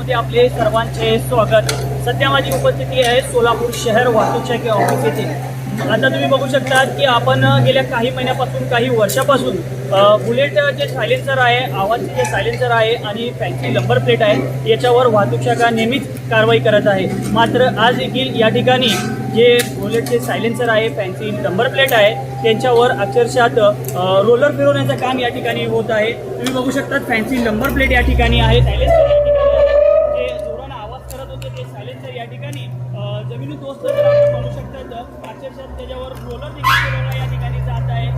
मध्ये आपले सर्वांचे स्वागत। सध्या माझी उपस्थिती आहे सोलापूर शहर वाहतूक शाखा ऑफिस येथे। आता तुम्ही बघू शकता की आपण गेल्या काही महिन्यापासून काही वर्षापासून बुलेट जे सायलेन्सर आहे, आवाजचे जे सायलेन्सर आहे आणि फॅन्सी नंबर प्लेट आहे याच्यावर वाहतूक शाखा नेहमीच कारवाई करत आहे। मात्र आज देखील या ठिकाणी जे बुलेटचे सायलेन्सर आहे, फॅन्सी नंबर प्लेट आहे त्यांच्यावर अक्षरशः रोलर फिरवण्याचं काम या ठिकाणी होत आहे। तुम्ही बघू शकता फॅन्सी नंबर प्लेट या ठिकाणी आहे, सायलेन्सर या ठिकाणी आहे, जे जोराने आवाज करत होते ते सायलेन्सर या ठिकाणी जमिनी दोस्त जर आपण म्हणू शकतात अक्षरशः त्याच्यावर रोलर देखील फिरवला या ठिकाणी जात आहे।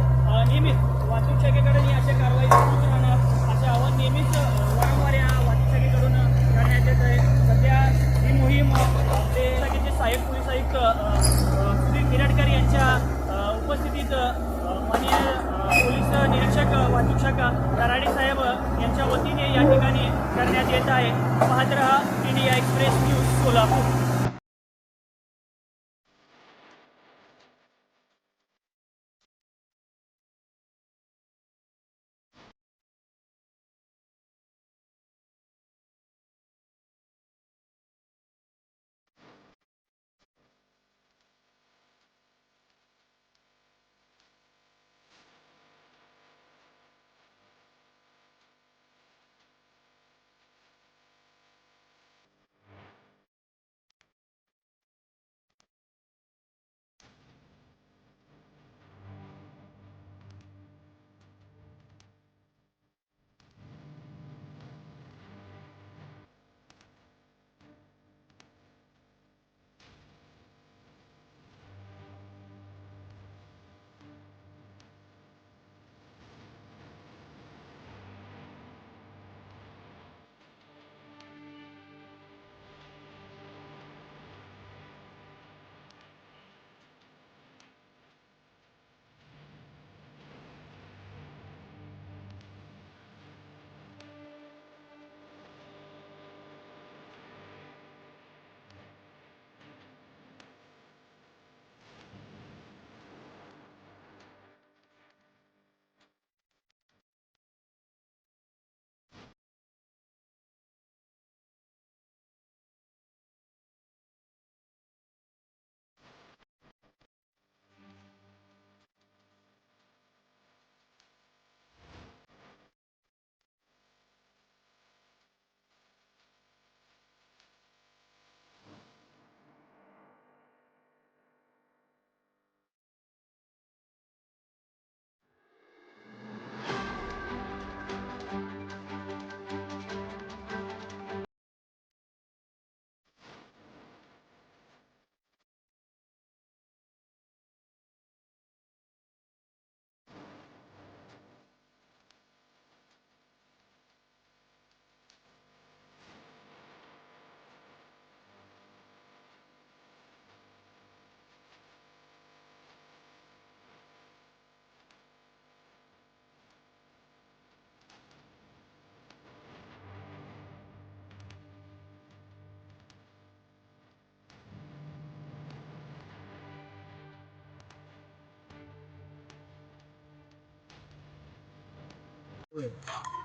नेहमीच वाहतूक शाखेकडून अशा कारवाई सुरूच राहणार असे आवाहन नेहमीच वारंवार या वाहतूक शाखेकडून करण्यात येत आहे। सध्या ही मोहीम आपले शाखेचे सहाय्यक पोलीस आयुक्त सुधीर किरटकर यांच्या उपस्थितीत माननीय पोलीस निरीक्षक वाहतूक शाखा दराडे साहेब यांच्या वतीने या ठिकाणी करण्यात येत आहे। पाहत रहा इंडिया एक्सप्रेस न्यूज सोलापूर।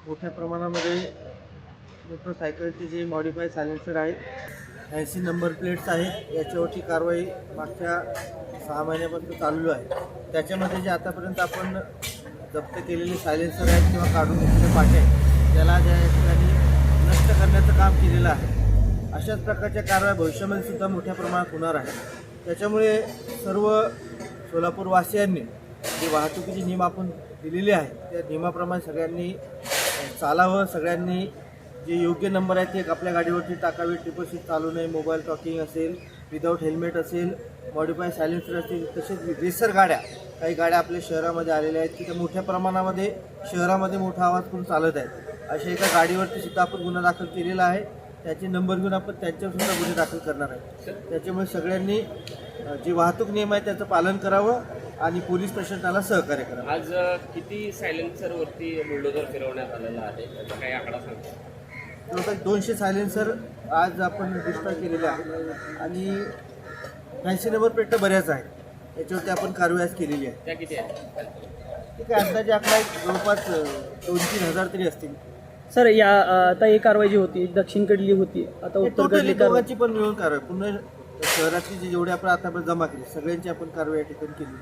मोठ्या प्रमाणामध्ये मोटरसायकलचे जे मॉडिफाय सायलेन्सर आहेत, 80 नंबर प्लेट्स आहेत, याच्यावरची कारवाई मागच्या 6 महिन्यापासून चालू आहे। त्याच्यामध्ये जे आतापर्यंत आपण जप्त केलेले सायलेन्सर आहेत किंवा काढून घेतलेले पाटे आहेत त्याला ज्या ठिकाणी नष्ट करण्याचं काम केलेलं आहे। अशाच प्रकारच्या कारवाई भविष्यामध्ये सुद्धा मोठ्या प्रमाणात होणार आहे। त्याच्यामुळे सर्व सोलापूरवासियांनी जे वाहतुकीचे नियम आपण दिलेले आहेत त्या नियमाप्रमाणे सगळ्यांनी चालावं। सगळ्यांनी जे योग्य नंबर आहेत ते आपल्या गाडीवरती टाकावे, ट्रिपल सीट चालू नये, मोबाईल टॉकिंग असेल, विदाऊट हेल्मेट असेल, मॉडिफाय सायलेन्सर असतील, तसेच रेसर गाड्या काही गाड्या आपल्या शहरामध्ये आलेल्या आहेत की त्या मोठ्या प्रमाणामध्ये शहरामध्ये मोठा आवाज करून चालत आहेत। अशा एका गाडीवरती सुद्धा आपण गुन्हा दाखल केलेला आहे। त्याचे नंबर घेऊन आपण त्यांच्यावर सुद्धा गुन्हे दाखल करणार आहे। त्याच्यामुळे सगळ्यांनी जे वाहतूक नियम आहे त्याचं पालन करावं आणि पोलीस प्रशासनाला सहकार्य करावं। आज किती सायलेन्सरवरती बुलडोजर फिरवण्यात आलेला आहे त्याचा काही आकडा सांगतो? जवळपास 200 सायलेन्सर आज आपण डिस्ट्रॉय केलेले आहेत आणि 80 नंबर प्लेट बऱ्याच आहेत, याच्यावरती आपण कारवाई केलेली आहे। त्या किती आहेत? ठीक आहे, अंदाजे आपला जवळपास 2-3 हजार तरी असतील। सर या आता ही कारवाई जी होती दक्षिणकडली होती, आता टोटली उत्तरकडली कारवाई. दोघांची पण मिळून कारवाई, पुन्हा शहरातली जी जेवढी आपण आतापर्यंत जमा केली सगळ्यांची आपण कारवाई या ठिकाणी केली.